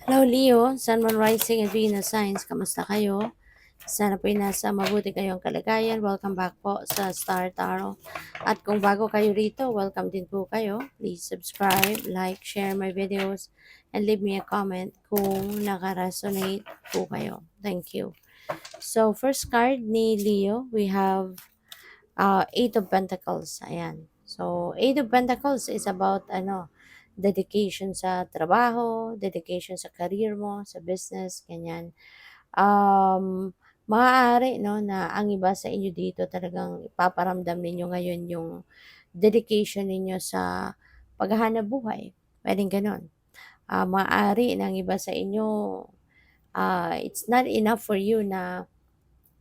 Hello Leo, Sun, Moon, Rising, and Venus Signs. Kamusta kayo? Sana po nasa mabuti kayong kalagayan. Welcome back po sa Star Tarot. At kung bago kayo rito, welcome din po kayo. Please subscribe, like, share my videos, and leave me a comment kung naka-resonate po kayo. Thank you. So, first card ni Leo, we have Eight of Pentacles. Ayan. So, Eight of Pentacles is about dedication sa trabaho, dedication sa career mo, sa business, ganyan. Maaari no na ang iba sa inyo dito talagang ipaparamdam ninyo ngayon yung dedication ninyo sa paghahanap buhay. Pwedeng ganon. Maaari na ang iba sa inyo, it's not enough for you na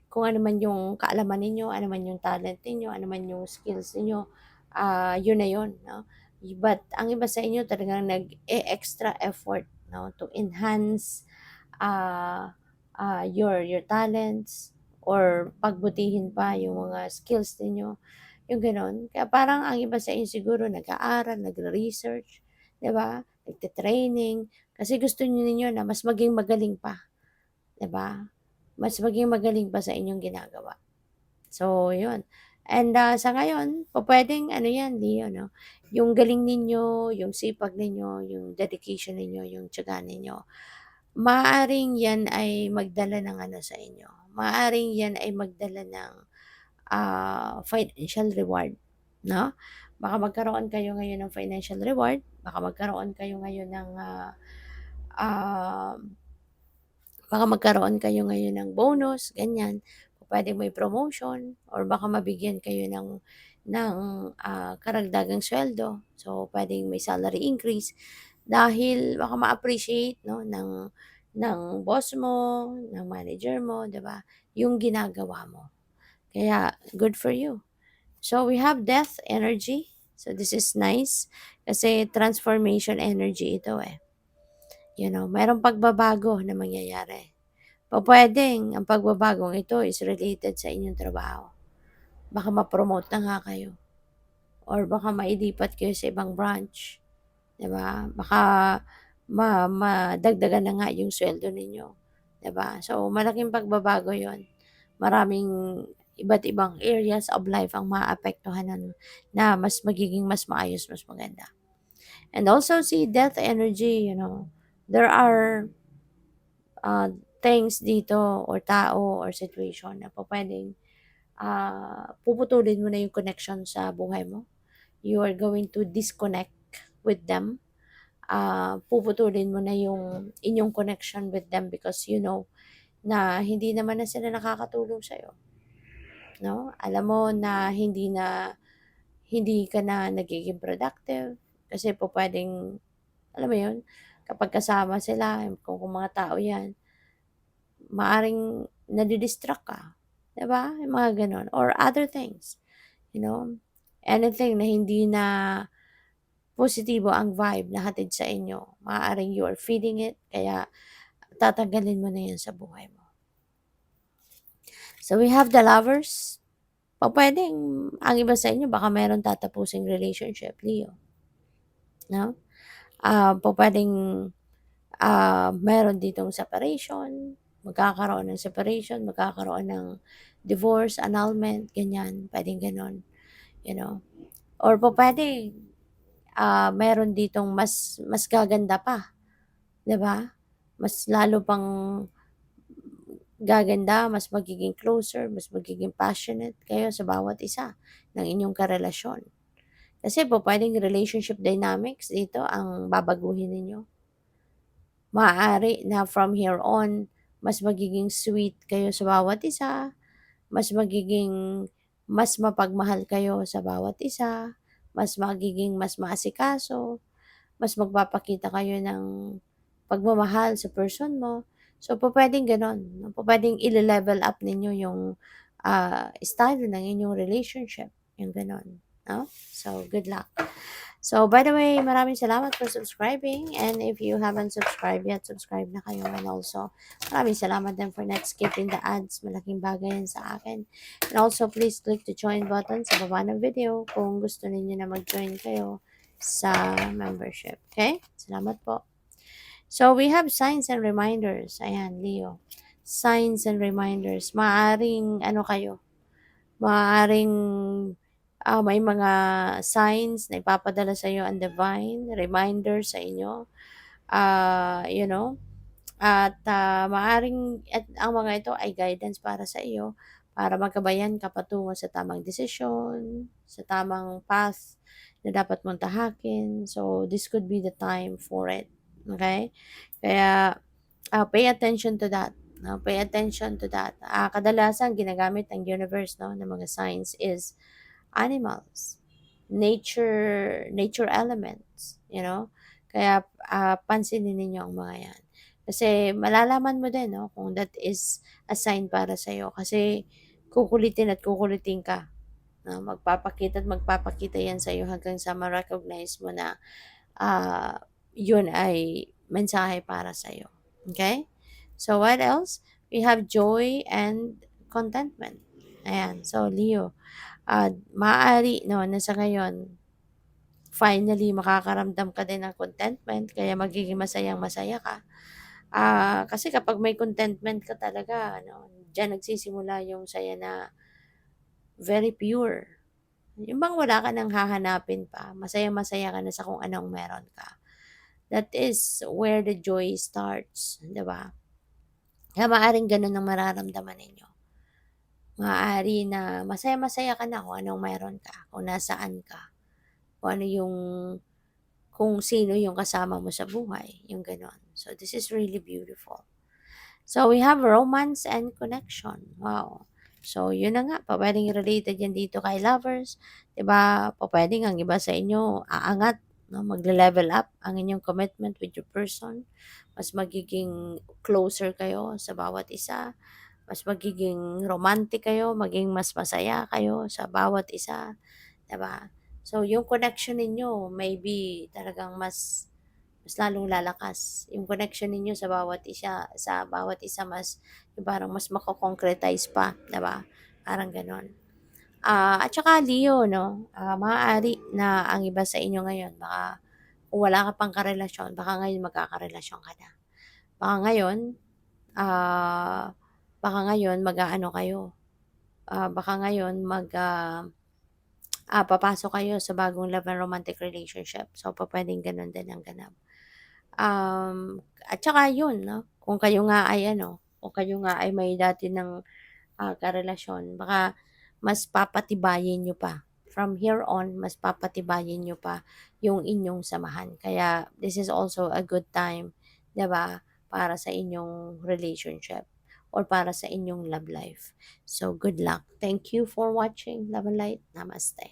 kung ano man yung kaalaman ninyo, ano man yung talent ninyo, ano man yung skills ninyo, yun na yun, no? But ang iba sa inyo talagang nag-extra effort, no, to enhance your talents or pagbutihin pa yung mga skills ninyo, yung gano'n. Kaya parang ang iba sa inyo siguro nag-aaral, nagre-research, 'di ba? Nagte-training kasi gusto niyo ninyo na mas maging magaling pa, 'di ba? Mas maging magaling pa sa inyong ginagawa. So, yun. And sa ngayon, pupuwedeng ano 'yan, Leo, 'no, yung galing ninyo, yung sipag ninyo, yung dedication ninyo, yung tiyaga ninyo, maaaring 'yan ay magdala ng ano sa inyo, maaaring 'yan ay magdala ng, financial reward, 'no? Baka magkaroon kayo ngayon ng financial reward, baka magkaroon kayo ngayon ng, um baka magkaroon kayo ngayon ng bonus, ganyan. Pupuwedeng may promotion or baka mabigyan kayo ng karagdagang suweldo. So, puwedeng may salary increase dahil baka ma-appreciate 'no ng boss mo, ng manager mo, 'di ba, yung ginagawa mo. Kaya good for you. So, we have death energy. So, this is nice kasi transformation energy ito, eh. You know, mayroong pagbabago na mangyayari. Pupuwedeng ang pagbabagong ito is related sa inyong trabaho. Baka ma-promote na nga kayo or baka mailipat kayo sa ibang branch, 'di ba? Baka madagdagan na nga yung suweldo ninyo, 'di ba? So, malaking pagbabago 'yon. Maraming iba't ibang areas of life ang maapektuhan na mas magiging mas maayos, mas maganda. And also see death energy, you know, there are things dito or tao or situation na pupuwedeng, puputulin mo na yung connection sa buhay mo. You are going to disconnect with them. Puputulin mo na yung inyong connection with them because you know na hindi naman na sila nakakatulong sa'yo, 'no? Alam mo na hindi ka na nagiging productive kasi pupuwedeng, alam mo yun, kapag kasama sila kung mga tao 'yan, maaring nadi-distract ka, 'di ba? Yung mga gano'n or other things, you know? Anything na hindi na positibo ang vibe na hatid sa inyo, maaaring you are feeling it kaya tatanggalin mo na 'yan sa buhay mo. So, we have the Lovers. Pupuwedeng ang iba sa inyo baka meron tatapusing relationship, Leo, 'no? Pupuwedeng, meron ditong separation, magkakaroon ng separation, magkakaroon ng divorce, annulment, ganyan, puwedeng gano'n, you know? Or pupuwedeng, meron ditong mas gaganda pa, 'di ba? Mas lalo pang gaganda, mas magiging closer, mas magiging passionate kayo sa bawat isa ng inyong karelasyon. Kasi pupuwedeng relationship dynamics dito ang babaguhin ninyo. Maaari na from here on, mas magiging sweet kayo sa bawat isa, mas mapagmahal kayo sa bawat isa, mas maasikaso, mas magpapakita kayo ng pagmamahal sa person mo. So, pupuwedeng gano'n, 'no, pupuwedeng ile-level up ninyo yung, estado ng inyong relationship, yung gano'n, 'no? So, good luck. So, by the way, maraming salamat for subscribing and if you haven't subscribed yet, subscribe na kayo and also maraming salamat din for not skipping the ads, malaking bagay yan sa akin. And also, please click the join button sa baba ng video kung gusto ninyo na mag-join kayo sa membership, okay? Salamat po. So, we have signs and reminders. Ayan, Leo. Signs and reminders. Maaring, ano kayo, maaring may mga signs na ipapadala sa iyo ang divine, reminder sa inyo. You know, at maaring at ang mga ito ay guidance para sa iyo para magkabayan ka patungo sa tamang desisyon, sa tamang path na dapat mong tahakin. So, this could be the time for it. Okay? Kaya, pay attention to that. No? Pay attention to that. Kadalasan, ginagamit ng universe no, ng mga signs is animals, nature elements, you know. Kaya pansinin ninyo ang mga yan. Kasi malalaman mo din no, kung that is a sign para sa iyo kasi kukulitin at kukulitin ka. No? Magpapakita at magpapakita yan sa iyo hanggang sa ma-recognize mo na yun ay mensahe para sa iyo. Okay? So what else? We have joy and contentment. Ayan. So Leo, maaari no na sa ngayon finally makakaramdam ka din ng contentment kaya magiging masayang-masaya ka. Kasi kapag may contentment ka talaga ano, diyan nagsisimula yung saya na very pure. Yung bang wala ka nang hahanapin pa, masayang-masaya ka na sa kung anong meron ka. That is where the joy starts, 'di ba? Kaya maaaring gano'n ang mararamdaman ninyo. Maaari na masaya-masaya ka na kung anong meron ka, kung nasaan ka. Kung ano yung kung sino yung kasama mo sa buhay, yung gano'n. So, this is really beautiful. So, we have romance and connection. Wow. So, yun na nga, puwedeng related yan dito kay lovers, 'di ba? Pupuwedeng ang iba sa inyo aangat, 'no, magle-level up ang inyong commitment with your person. Mas magiging closer kayo sa bawat isa, mas magiging romantic kayo, maging mas masaya kayo sa bawat isa. 'Di ba? So, yung connection ninyo maybe talagang mas lalong lalakas. Yung connection ninyo sa bawat isa mas yung parang mas mako-concretize pa, 'di ba? Parang gano'n. At saka Leo 'no, maaari na ang iba sa inyo ngayon baka kung wala ka pang karelasyon, baka ngayon magkakarelasyon ka na. Baka ngayon, ah, baka ngayon mag-aano kayo, baka ngayon papasok kayo sa bagong love and romantic relationship. So, pupuwedeng gano'n din ang ganap. At saka yun 'no, kung kayo nga ay may dati ng, karelasyon baka mas papatibayin niyo pa. From here on, mas papatibayin niyo pa yung inyong samahan. Kaya this is also a good time, 'di ba, para sa inyong relationship or para sa inyong love life. So, good luck. Thank you for watching. Love and light. Namaste.